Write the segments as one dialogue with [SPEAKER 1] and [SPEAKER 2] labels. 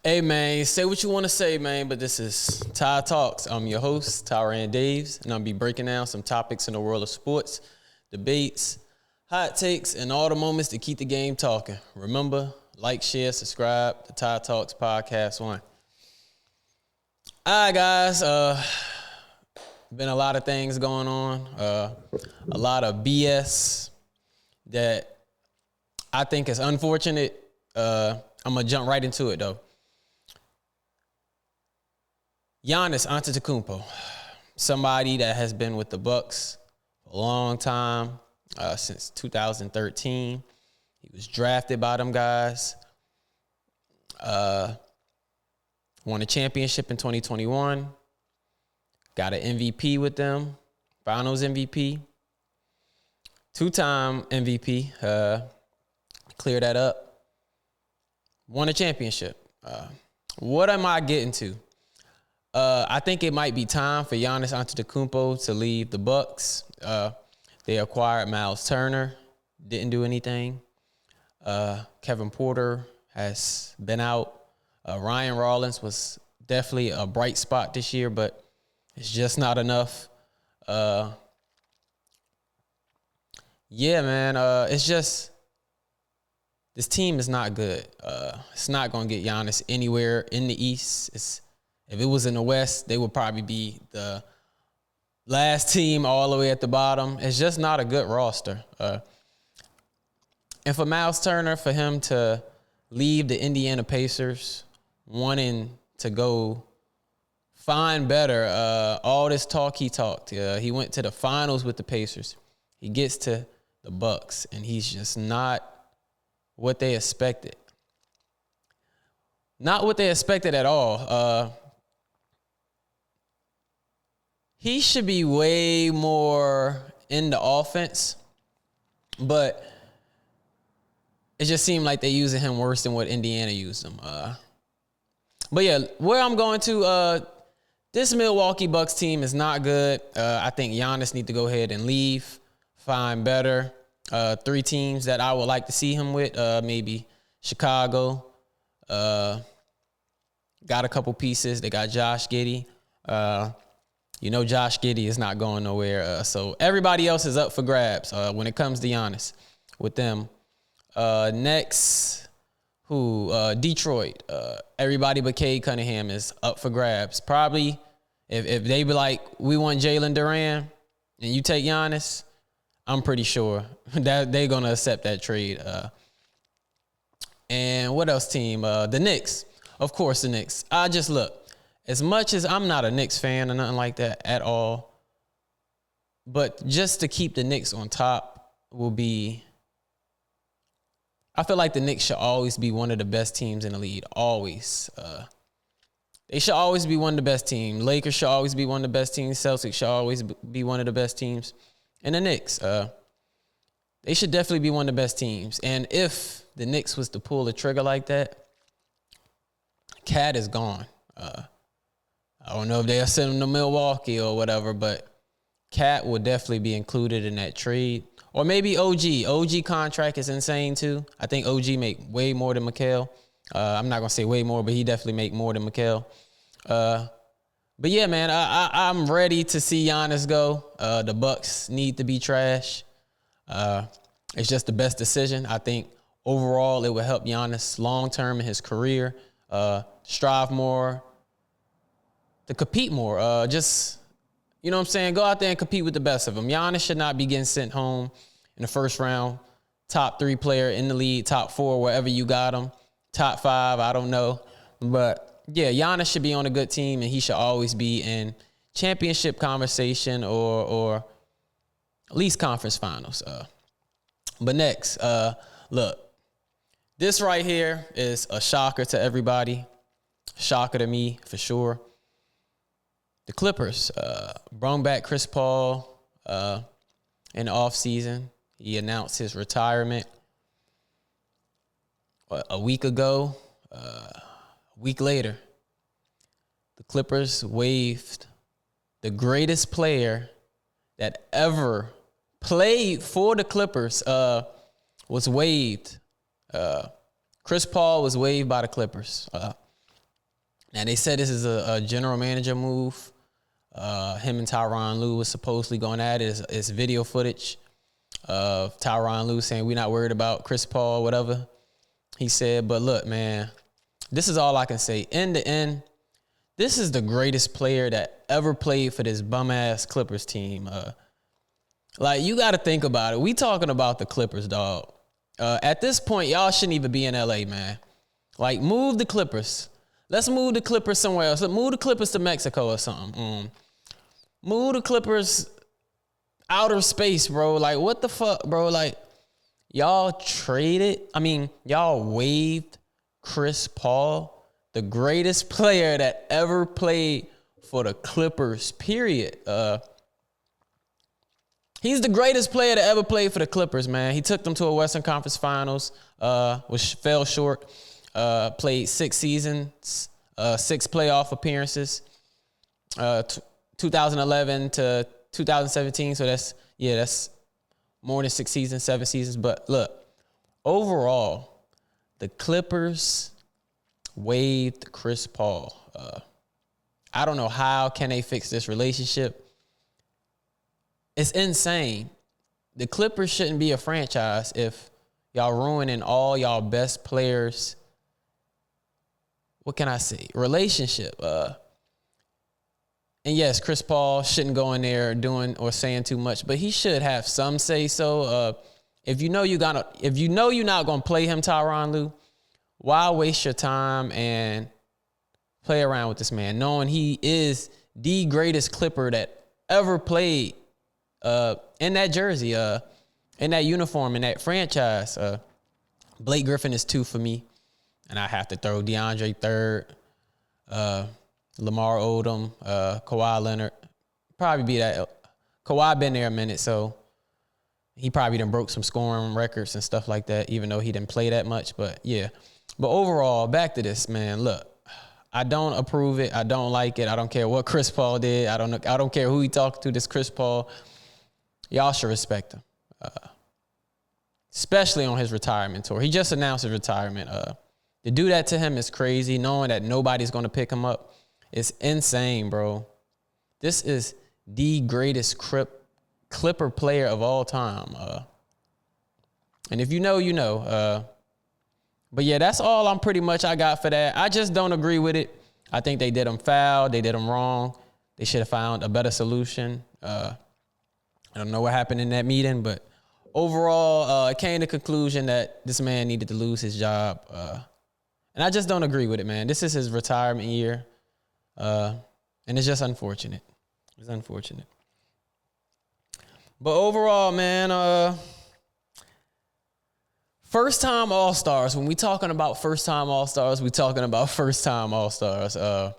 [SPEAKER 1] Hey, man, say what you want to say, man, but this is Ty Talks. I'm your host, Tyran Daves, and I'll be breaking down some topics in the world of sports, debates, hot takes, and all the moments to keep the game talking. Remember, like, share, subscribe to Ty Talks Podcast 1. All right, guys, been a lot of things going on, a lot of BS that I think is unfortunate. I'm going to jump right into it, though. Giannis Antetokounmpo, somebody that has been with the Bucks for a long time, since 2013. He was drafted by them guys. Won a championship in 2021. Got an MVP with them, Finals MVP. Two-time MVP. Clear that up. Won a championship. What am I getting to? I think it might be time for Giannis Antetokounmpo to leave the Bucks. They acquired Miles Turner, didn't do anything. Kevin Porter has been out. Ryan Rollins was definitely a bright spot this year, but it's just not enough. Yeah, man, it's just this team is not good. It's not going to get Giannis anywhere in the East. If it was in the West, they would probably be the last team all the way at the bottom. It's just not a good roster. And for Miles Turner, for him to leave the Indiana Pacers, wanting to go find better, all this talk he talked. He went to the finals with the Pacers. He gets to the Bucks, and he's just not what they expected. Not what they expected at all. He should be way more in the offense, but it just seemed like they're using him worse than what Indiana used him. But yeah, where I'm going to, this Milwaukee Bucks team is not good. I think Giannis needs to go ahead and leave, find better. Three teams that I would like to see him with, maybe Chicago. Got a couple pieces. They got Josh Giddey. Josh Giddey is not going nowhere. So everybody else is up for grabs when it comes to Giannis with them. Next, Detroit. Everybody but Cade Cunningham is up for grabs. Probably if they be like, we want Jalen Duran and you take Giannis, I'm pretty sure that they're going to accept that trade. And what else team? The Knicks. Of course, the Knicks. As much as I'm not a Knicks fan or nothing like that at all, but just to keep the Knicks on top will be, I feel like the Knicks should always be one of the best teams in the league. Always. They should always be one of the best teams. Lakers should always be one of the best teams. Celtics should always be one of the best teams. And the Knicks, they should definitely be one of the best teams. And if the Knicks was to pull the trigger like that, Cat is gone. I don't know if they'll send him to Milwaukee or whatever, but Cat will definitely be included in that trade. Or maybe OG. OG contract is insane too. I think OG make way more than Mikal. I'm not going to say way more, but he definitely make more than Mikal. But yeah, man, I'm ready to see Giannis go. The Bucks need to be trash. It's just the best decision. I think overall it will help Giannis long-term in his career, strive more, to compete more. You know what I'm saying? Go out there and compete with the best of them. Giannis should not be getting sent home in the first round. Top 3 player in the league, top 4, wherever you got him. Top 5, I don't know. But yeah, Giannis should be on a good team, and he should always be in championship conversation or at least conference finals. But next, look, this right here is a shocker to everybody. Shocker to me, for sure. The Clippers brought back Chris Paul in the offseason. He announced his retirement a week ago. A week later, the Clippers waived the greatest player that ever played for the Clippers, was waived. Chris Paul was waived by the Clippers. Now, they said this is a general manager move. Him and Tyronn Lue was supposedly going at it. It's video footage of Tyronn Lue saying, we're not worried about Chris Paul, whatever he said. But look, man, this is all I can say. In the end, this is the greatest player that ever played for this bum-ass Clippers team. Like, you got to think about it. We talking about the Clippers, dog. At this point, y'all shouldn't even be in L.A., man. Like, move the Clippers. Let's move the Clippers somewhere else. Let's move the Clippers to Mexico or something. Move the Clippers outer space, bro. Like, what the fuck, bro? Like, y'all waived Chris Paul, the greatest player that ever played for the Clippers, period. He's the greatest player to ever play for the Clippers, man. He took them to a Western Conference Finals, which fell short. Played 6 seasons, 6 playoff appearances, 2011 to 2017. So that's more than 6 seasons, 7 seasons. But look, overall, the Clippers waived Chris Paul. I don't know how can they fix this relationship. It's insane. The Clippers shouldn't be a franchise if y'all ruining all y'all best players. What can I say? Relationship. And yes, Chris Paul shouldn't go in there doing or saying too much, but he should have some say so. If you know you're not gonna play him, Tyronn Lue, why waste your time and play around with this man, knowing he is the greatest Clipper that ever played in that jersey, in that uniform, in that franchise. Blake Griffin is 2 for me. And I have to throw DeAndre third, Lamar Odom, Kawhi Leonard. Probably be that. Kawhi been there a minute, so he probably done broke some scoring records and stuff like that, even though he didn't play that much. But, yeah. But overall, back to this, man. Look, I don't approve it. I don't like it. I don't care what Chris Paul did. I don't care who he talked to, this Chris Paul. Y'all should respect him, especially on his retirement tour. He just announced his retirement. To do that to him is crazy, knowing that nobody's going to pick him up. It's insane, bro. This is the greatest Clipper player of all time. And if you know, you know. But, yeah, that's all I got for that. I just don't agree with it. I think they did him foul. They did him wrong. They should have found a better solution. I don't know what happened in that meeting, but overall, it came to the conclusion that this man needed to lose his job. And I just don't agree with it, man. This is his retirement year. And it's just unfortunate. It's unfortunate. But overall, man, first-time All-Stars. When we talking about first-time All-Stars, we talking about first-time All-Stars. But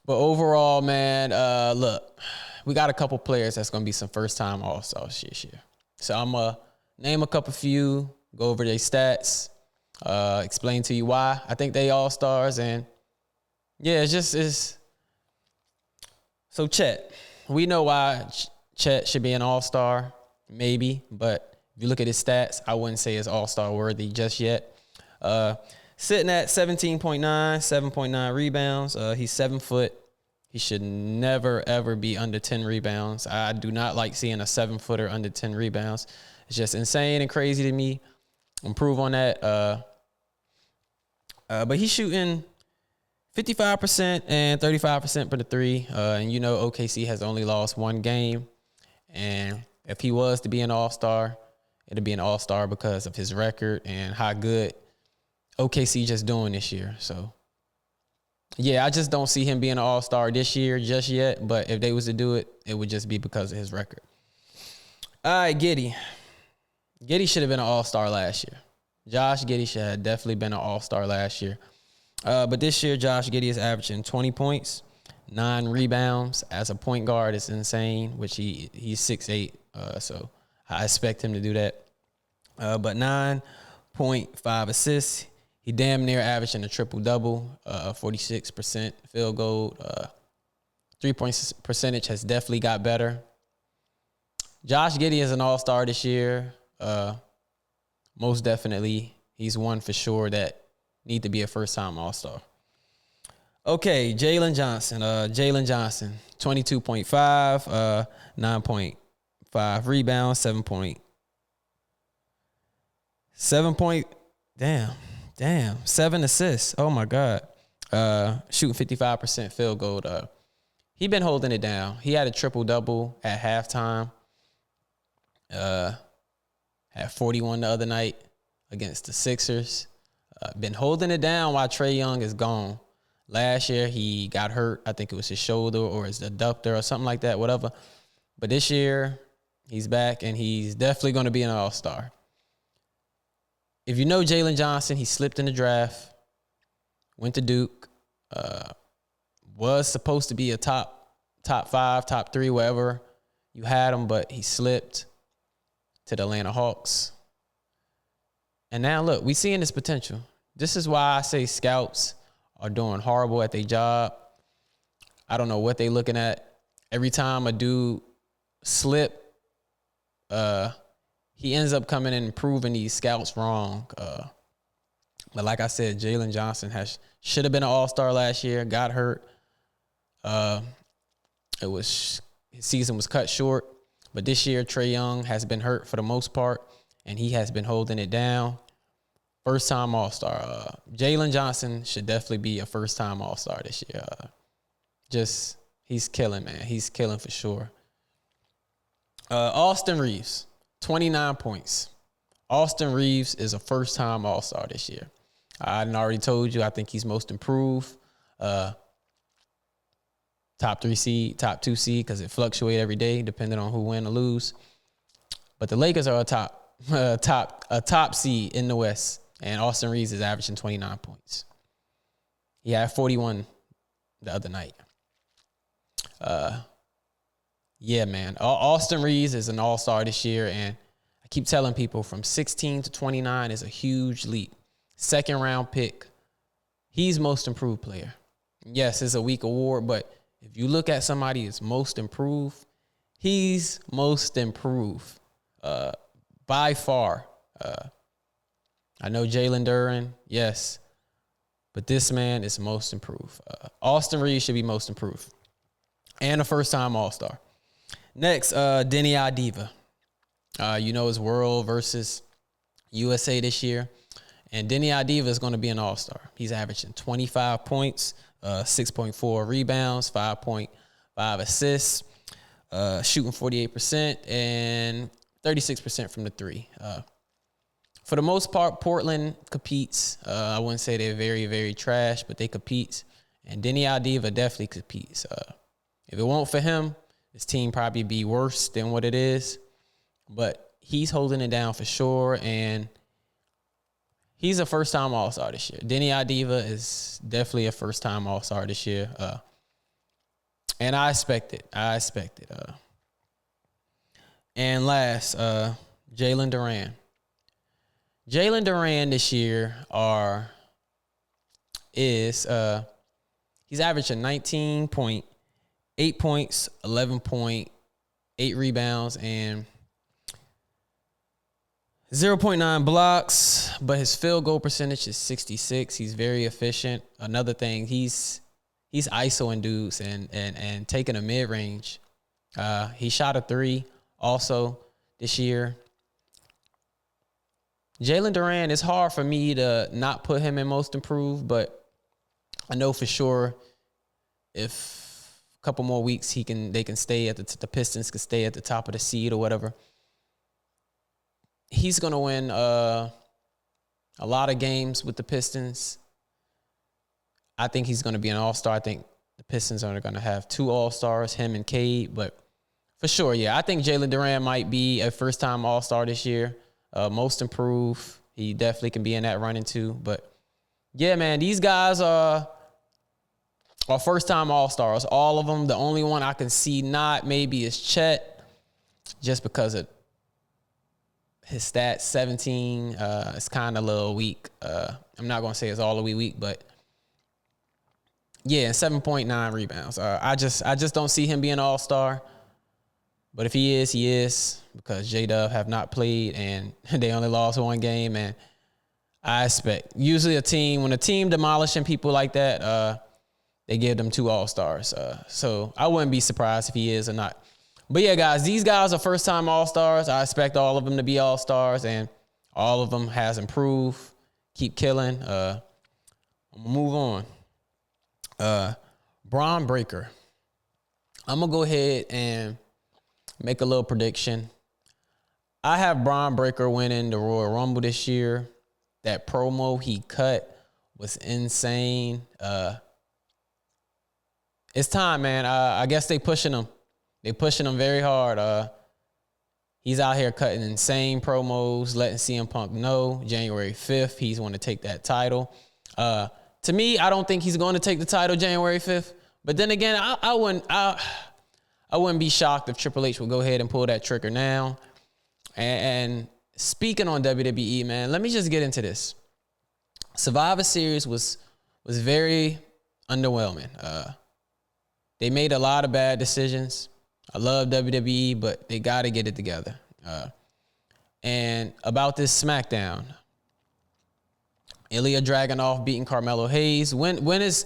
[SPEAKER 1] overall, man, look, we got a couple players that's going to be some first-time All-Stars this year. So I'm going to name a couple few, go over their stats, explain to you why I think they All-Stars. And, yeah, So, Chet, we know why Chet should be an All-Star, maybe. But if you look at his stats, I wouldn't say it's All-Star worthy just yet. Sitting at 17.9, 7.9 rebounds. He's 7 foot. He should never, ever be under 10 rebounds. I do not like seeing a 7-footer under 10 rebounds. It's just insane and crazy to me. Improve on that. But he's shooting 55% and 35% for the 3. And you know OKC has only lost 1 game. And if he was to be an All-Star, it'd be an All-Star because of his record and how good OKC just doing this year. So, yeah, I just don't see him being an All-Star this year just yet. But if they was to do it, it would just be because of his record. All right, Giddey. Giddey should have been an All-Star last year. Josh Giddey should have definitely been an All-Star last year. But this year, Josh Giddey is averaging 20 points, 9 rebounds. As a point guard, it's insane, which he's 6'8", so I expect him to do that. But 9.5 assists. He damn near averaging a triple-double, 46% field goal. 3-point percentage has definitely got better. Josh Giddey is an All-Star this year. Most definitely. He's one for sure that need to be a first-time All-Star. Okay, Jalen Johnson, 22.5, 9.5 rebounds, 7 assists. Oh my God. Shooting 55% field goal. He been holding it down. He had a triple-double at halftime. Had 41 the other night against the Sixers. Been holding it down while Trae Young is gone. Last year, he got hurt. I think it was his shoulder or his adductor or something like that, whatever. But this year, he's back, and he's definitely going to be an all-star. If you know Jalen Johnson, he slipped in the draft, went to Duke, was supposed to be a top 5, top 3, wherever you had him, but he slipped to the Atlanta Hawks. And now, look, we seeing his potential. This is why I say scouts are doing horrible at their job. I don't know what they looking at. Every time a dude slip, he ends up coming in and proving these scouts wrong. But like I said, Jalen Johnson should have been an all-star last year, got hurt. His season was cut short. But this year, Trae Young has been hurt for the most part, and he has been holding it down. First-time all-star. Jalen Johnson should definitely be a first-time all-star this year. He's killing, man. He's killing for sure. Austin Reeves, 29 points. Austin Reeves is a first-time all-star this year. I already told you, I think he's most improved. Top 3 seed, top 2 seed, because it fluctuates every day depending on who win or lose. But the Lakers are a top seed in the West, and Austin Reeves is averaging 29 points. He had 41 the other night. Yeah, man. Austin Reeves is an all-star this year, and I keep telling people from 16 to 29 is a huge leap. Second-round pick. He's most improved player. Yes, it's a weak award, but if you look at somebody that's most improved, he's most improved by far. I know Jalen Duren, yes, but this man is most improved. Austin Reeves should be most improved and a first-time all-star. Next, Denny Adiva. His World versus USA this year. And Denny Adiva is going to be an all-star. He's averaging 25 points, 6.4 rebounds, 5.5 assists, shooting 48% and 36% from the three. For the most part, Portland competes. I wouldn't say they're very, very trash, but they compete. And Denny Adiva definitely competes. If it weren't for him, this team probably be worse than what it is. But he's holding it down for sure, and he's a first-time All-Star this year. Denny Adiva is definitely a first-time All-Star this year. And I expect it. And last, Jalen Duren. Jalen Duren this year he's averaging 19.8 points, 11.8 rebounds, and 0.9 blocks, but his field goal percentage is 66. He's very efficient. Another thing, he's isoing dudes and taking a mid-range. He shot a 3 also this year. Jalen Duren, it's hard for me to not put him in most improved, but I know for sure if a couple more weeks they can stay at the Pistons can stay at the top of the seed or whatever. He's going to win a lot of games with the Pistons. I think he's going to be an all-star. I think the Pistons are going to have 2 all-stars, him and Cade. But for sure, yeah, I think Jalen Duren might be a first-time all-star this year. Most improved. He definitely can be in that running too. But, yeah, man, these guys are first-time all-stars, all of them. The only one I can see not maybe is Chet, just because of his stats, 17. It's kind of a little weak. I'm not going to say it's all the way weak, but yeah, 7.9 rebounds. I just don't see him being an all-star. But if he is, he is, because J-Dub have not played and they only lost 1 game. And I expect usually when a team demolishing people like that, they give them 2 All-Stars. So I wouldn't be surprised if he is or not. But yeah, guys, these guys are first-time All-Stars. I expect all of them to be All-Stars, and all of them has improved. Keep killing. I'm gonna move on. Bron Breakker. I'm gonna go ahead and make a little prediction. I have Bron Breakker winning the Royal Rumble this year. That promo he cut was insane. It's time, man. I guess they pushing him. They pushing him very hard. He's out here cutting insane promos, letting CM Punk know January 5th he's going to take that title. To me, I don't think he's going to take the title January 5th. But then again, I wouldn't be shocked if Triple H would go ahead and pull that trigger now. And speaking on WWE, man, let me just get into this. Survivor Series was very underwhelming. They made a lot of bad decisions. I love WWE, but they got to get it together. And about this SmackDown, Ilya Dragunov beating Carmelo Hayes. When is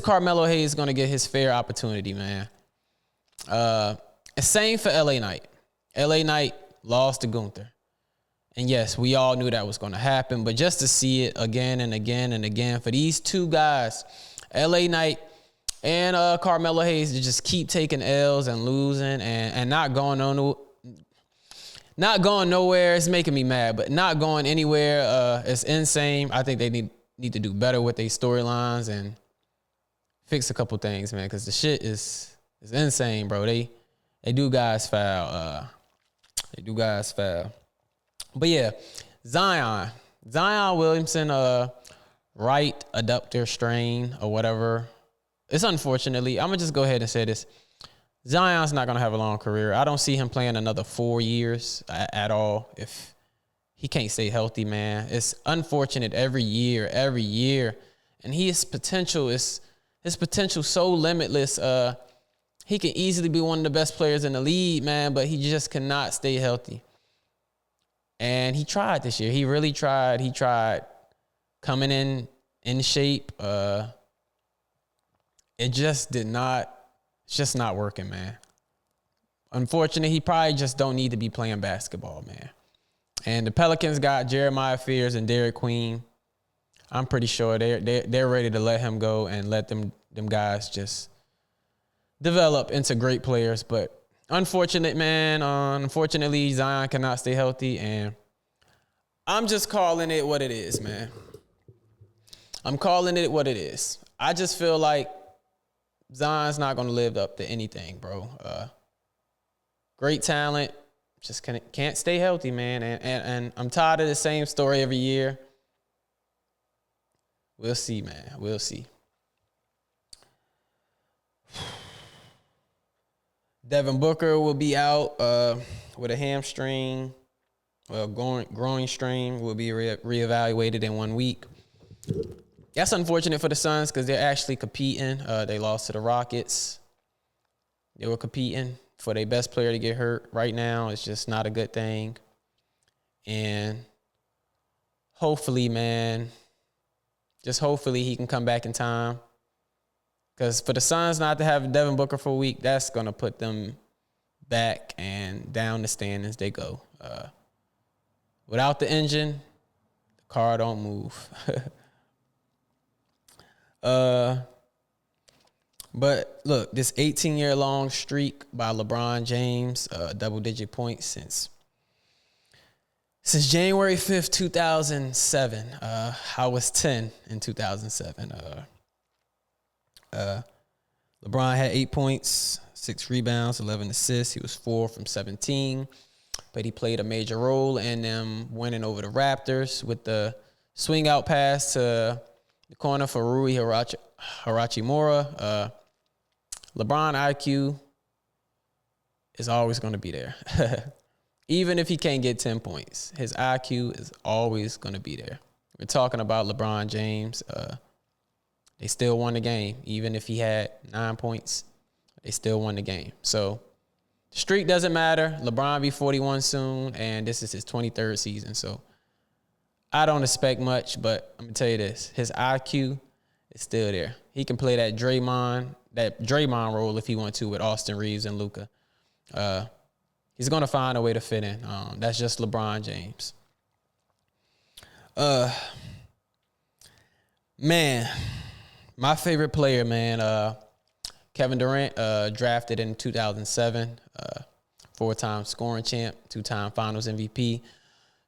[SPEAKER 1] Carmelo Hayes going to get his fair opportunity, man? Same for LA Knight. LA Knight lost to Gunther. And yes, we all knew that was going to happen, but just to see it again and again and again for these two guys, LA Knight and Carmelo Hayes, to just keep taking L's and losing and not going nowhere. It's making me mad, but not going anywhere. It's insane. I think they need to do better with their storylines and fix a couple things, man, because the shit is insane, bro. They do guys foul. They do guys foul. But yeah, Zion Williamson, right adductor strain or whatever. It's unfortunately, I'm going to just go ahead and say this. Zion's not going to have a long career. I don't see him playing another 4 years at all if he can't stay healthy, man. It's unfortunate every year. And his potential so limitless. He can easily be one of the best players in the league, man, but he just cannot stay healthy. And he tried this year. He really tried. He tried coming in shape. It just did not. It's just not working, man. Unfortunately, he probably just don't need to be playing basketball, man. And the Pelicans got Jeremiah Fears and Derek Queen. I'm pretty sure they're ready to let him go and let them guys just develop into great players. But unfortunately, Zion cannot stay healthy, and I'm just calling it what it is, man. I'm calling it what it is. I just feel like Zion's not going to live up to anything, bro. Great talent, just can't stay healthy, man. And I'm tired of the same story every year. We'll see, man. We'll see. Devin Booker will be out with a hamstring. Well, growing strain will be reevaluated in 1 week. That's unfortunate for the Suns because they're actually competing. They lost to the Rockets. They were competing for their best player to get hurt. Right now, it's just not a good thing. And hopefully, man, just hopefully he can come back in time. Because for the Suns not to have Devin Booker for a week, that's going to put them back and down the standings they go. Without the engine, the car don't move. But look, this 18-year-long streak by LeBron James, double-digit points since January 5th, 2007. I was 10 in 2007. LeBron had 8 points, 6 rebounds, 11 assists. He was 4 from 17, but he played a major role in them winning over the Raptors with the swing out pass to the corner for Rui Hachimura. LeBron IQ is always going to be there. Even if he can't get 10 points, his IQ is always going to be there. We're talking about LeBron James. They still won the game. Even if he had 9 points, they still won the game. So the streak doesn't matter. LeBron be 41 soon, and this is his 23rd season. So I don't expect much, but I'm going to tell you this. His IQ is still there. He can play that Draymond role if he wants to with Austin Reeves and Luka. He's gonna find a way to fit in. That's just LeBron James. Man, my favorite player, man, Kevin Durant, drafted in 2007, 4-time scoring champ, 2-time Finals MVP,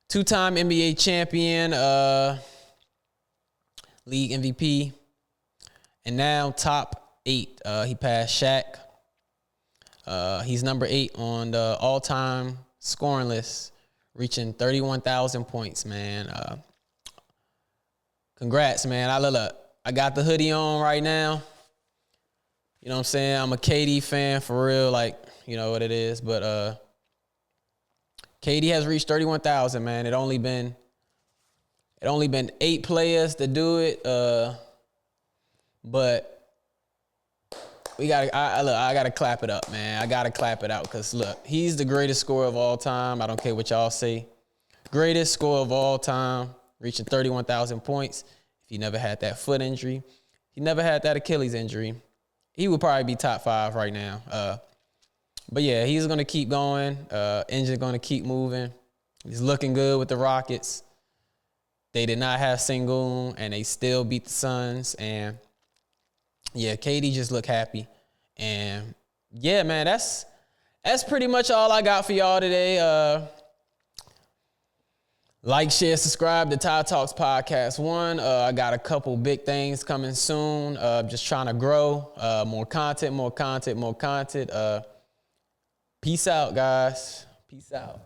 [SPEAKER 1] 2-time NBA champion, league MVP, and now top 8. He passed Shaq. He's number 8 on the all-time scoring list, reaching 31,000 points, man. Congrats, man. I got the hoodie on right now. You know what I'm saying? I'm a KD fan for real, like, you know what it is. But KD has reached 31,000, man. It only been 8 players to do it. But I gotta clap it up, man. I gotta clap it out because look, he's the greatest scorer of all time. I don't care what y'all say. Greatest scorer of all time, reaching 31,000 points. If he never had that foot injury, he never had that Achilles injury, he would probably be top 5 right now. But yeah, he's gonna keep going. Engine's gonna keep moving. He's looking good with the Rockets. They did not have Sengun, and they still beat the Suns. And yeah, KD just look happy. And yeah, man, that's pretty much all I got for y'all today. Like, share, subscribe to Ty Talks Podcast 1. I got a couple big things coming soon. Just trying to grow. More content. Peace out, guys. Peace out.